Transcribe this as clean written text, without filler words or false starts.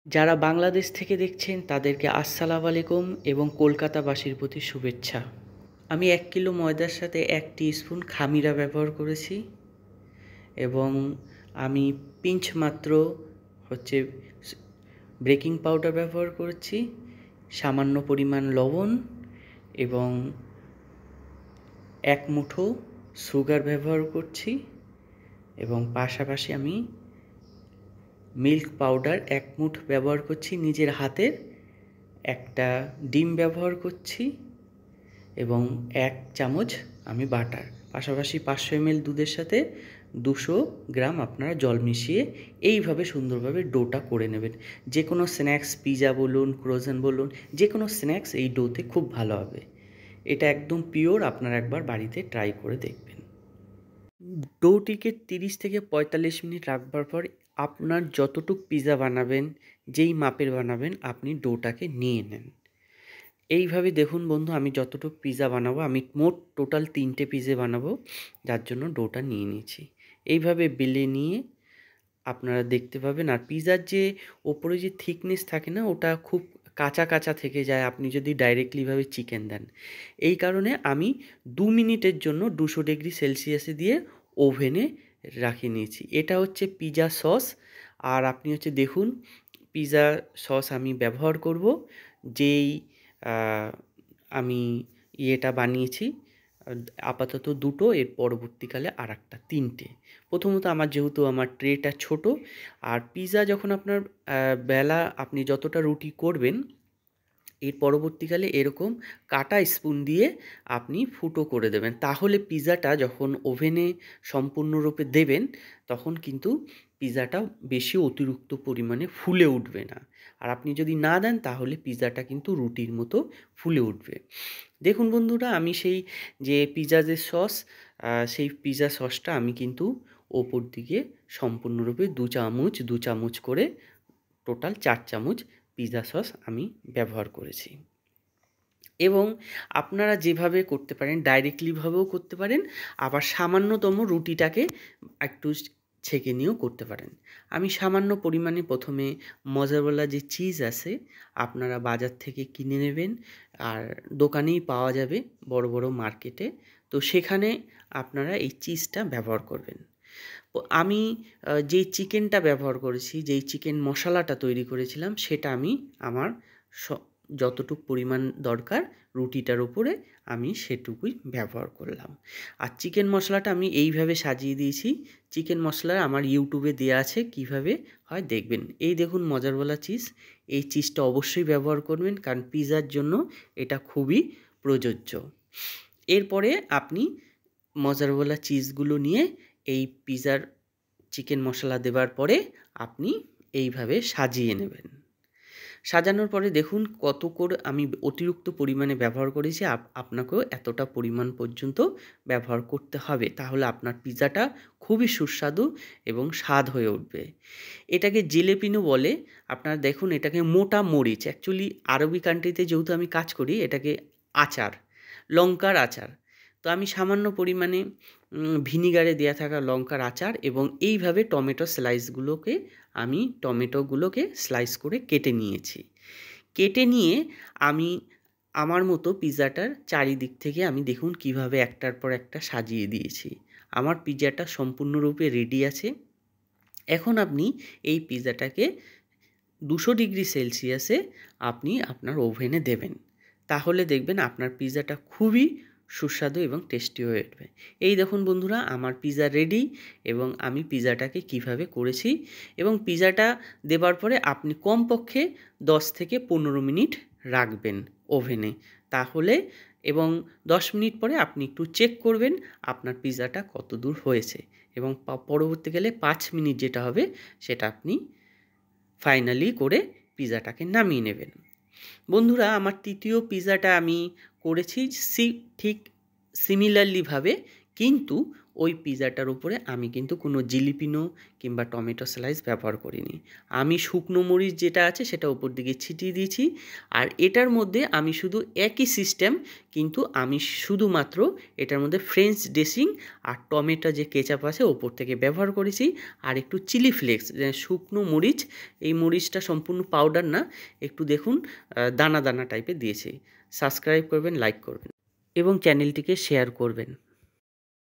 যারা বাংলাদেশ থেকে দেখছেন তাদেরকে আসসালামু আলাইকুম এবং কলকাতাবাসীর প্রতি শুভেচ্ছা। আমি 1 কিলো ময়দার সাথে 1 টিস্পুন খামিরা ব্যবহার করেছি এবং আমি পিঞ্চ মাত্র হচ্ছে বেকিং পাউডার ব্যবহার করেছি, সামান্য পরিমাণ লবণ এবং 1 মুঠো সুগার ব্যবহার করছি এবং পাশাপাশি আমি মিল্ক পাউডার 1 মুঠো ব্যবহার করছি নিজের হাতের, একটা ডিম ব্যবহার করছি এবং 1 চামচ আমি বাটার, পাশাপাশি 500 ml দুধের সাথে 200 গ্রাম আপনারা জল মিশিয়ে এইভাবে সুন্দরভাবে ডোটা করে নেবেন। যে কোনো স্ন্যাক্স, পিজা বলুন, ক্রোজেন বলুন, যে কোনো স্ন্যাক্স এই ডোতে খুব ভালো হবে। এটা একদম পিওর, আপনারা একবার বাড়িতে ট্রাই করে দেখবেন। ডোটিকে 30 থেকে 45 মিনিট রাখবার পর আপনার যতটুক পিজা বানাবেন, যেই মাপের বানাবেন আপনি ডোটাকে নিয়ে নেন। এইভাবে দেখুন বন্ধু, আমি যতটুকু পিজা বানাবো, আমি মোট টোটাল 3টে পিজা বানাবো, যার জন্য ডোটা নিয়ে নিয়েছি। এইভাবে বেলে নিয়ে আপনারা দেখতে পাবেন। আর পিজার যে ওপরে যে থিকনেস থাকে না, ওটা খুব কাঁচা কাঁচা থেকে যায় আপনি যদি ডাইরেক্টলিভাবে চিকেন দেন। এই কারণে আমি 2 মিনিটের জন্য 200 ডিগ্রি সেলসিয়াসে দিয়ে ওভেনে রাখে নিয়েছি। এটা হচ্ছে পিজা সস। আর আপনি হচ্ছে দেখুন, পিজা সস আমি ব্যবহার করব যেই আমি ইয়েটা বানিয়েছি, আপাতত 2টো, এর পরবর্তীকালে আরেকটা 3টে। প্রথমত যেহেতু আমার ট্রেটা ছোট, আর পিজা যখন আপনার বেলা আপনি যতটা রুটি করবেন, এর পরবর্তীকালে এরকম কাটা স্পুন দিয়ে আপনি ফুটো করে দেবেন। তাহলে পিজাটা যখন ওভেনে সম্পূর্ণরূপে দেবেন, তখন কিন্তু পিজাটা বেশি অতিরিক্ত পরিমাণে ফুলে উঠবে না। আর আপনি যদি না দেন তাহলে পিজাটা কিন্তু রুটির মতো ফুলে উঠবে। দেখুন বন্ধুরা, আমি সেই যে পিজা যে সস, সেই পিজা সসটা আমি কিন্তু ওপর দিকে সম্পূর্ণরূপে 2 চামচ করে টোটাল 4 চামচ পিজা সস আমি ব্যবহার করেছি। এবং আপনারা যেভাবে করতে পারেন, ডাইরেক্টলিভাবেও করতে পারেন, আবার সামান্যতম রুটিটাকে একটু ছেঁকে নিয়েও করতে পারেন। আমি সামান্য পরিমাণে প্রথমে মজারেলা যে চিজ আছে, আপনারা বাজার থেকে কিনে নেবেন, আর দোকানেই পাওয়া যাবে বড় বড় মার্কেটে। তো সেখানে আপনারা এই চিজটা ব্যবহার করবেন। আমি যেই চিকেনটা ব্যবহার করেছি, যেই চিকেন মশলাটা তৈরি করেছিলাম, সেটা আমি আমার যতটুকু পরিমাণ দরকার রুটিটার উপরে আমি সেটুকুই ব্যবহার করলাম। আর চিকেন মশলাটা আমি এইভাবে সাজিয়ে দিয়েছি। চিকেন মশলা আমার ইউটিউবে দেওয়া আছে, কিভাবে হয় দেখবেন। এই দেখুন মজারওয়ালা চিজ, এই চিজটা অবশ্যই ব্যবহার করবেন, কারণ পিজার জন্য এটা খুবই প্রযোজ্য। এরপরে আপনি মজারওয়ালা চিজগুলো নিয়ে এই পিজার চিকেন মশলা দেওয়ার পরে আপনি এইভাবে সাজিয়ে নেবেন। সাজানোর পরে দেখুন কত করে আমি অতিরিক্ত পরিমাণে ব্যবহার করেছি। আপনাকেও এতটা পরিমাণ পর্যন্ত ব্যবহার করতে হবে, তাহলে আপনার পিজাটা খুবই সুস্বাদু এবং স্বাদ হয়ে উঠবে। এটাকে জেলেপিনো বলে। আপনারা দেখুন, এটাকে মোটা মরিচ, অ্যাকচুয়ালি আরবি কান্ট্রিতে যেহেতু আমি কাজ করি, এটাকে আচার, লঙ্কার আচার। তো আমি সামান্য পরিমাণে ভিনিগারে দেওয়া থাকা লঙ্কার আচার এবং এইভাবে টমেটোগুলোকে স্লাইস করে কেটে নিয়েছি। কেটে নিয়ে আমি আমার মতো পিজাটার চারিদিক থেকে আমি দেখুন কিভাবে একটার পর একটা সাজিয়ে দিয়েছি। আমার পিজাটা সম্পূর্ণরূপে রেডি আছে। এখন আপনি এই পিজাটাকে 200 ডিগ্রি সেলসিয়াসে আপনি আপনার ওভেনে দেবেন। তাহলে দেখবেন আপনার পিজাটা খুবই সুস্বাদু এবং টেস্টি হয়ে উঠবে। এই দেখুন বন্ধুরা, আমার পিজা রেডি এবং আমি পিজাটাকে কিভাবে করেছি। এবং পিজাটা দেবার পরে আপনি কমপক্ষে 10 থেকে 15 মিনিট রাখবেন ওভেনে, তাহলে, এবং 10 মিনিট পরে আপনি একটু চেক করবেন আপনার পিজাটা কত দূর হয়েছে, এবং পরবর্তীকালে 5 মিনিট যেটা হবে সেটা আপনি ফাইনালি করে পিজাটাকে নামিয়ে নেবেন। বন্ধুরা, আমার তৃতীয় পিজাটা আমি করেছি ঠিক সিমিলারলিভাবে, কিন্তু ওই পিৎজাটার উপরে আমি কিন্তু কোনো জিলিপিনো কিংবা টমেটো স্লাইস ব্যবহার করিনি। আমি শুকনো মরিচ যেটা আছে সেটা উপর দিকে ছিটিয়ে দিয়েছি। আর এটার মধ্যে আমি শুধু একই সিস্টেম, কিন্তু আমি শুধুমাত্র এটার মধ্যে ফ্রেঞ্চ ড্রেসিং আর টমেটো যে কেচাপ আছে ওপর থেকে ব্যবহার করেছি। আর একটু চিলি ফ্লেক্স, শুকনো মরিচ, এই মরিচটা সম্পূর্ণ পাউডার না, একটু দেখুন দানা দানা টাইপের দিয়েছি। সাবস্ক্রাইব করবেন, লাইক করবেন এবং চ্যানেলটিকে শেয়ার করবেন।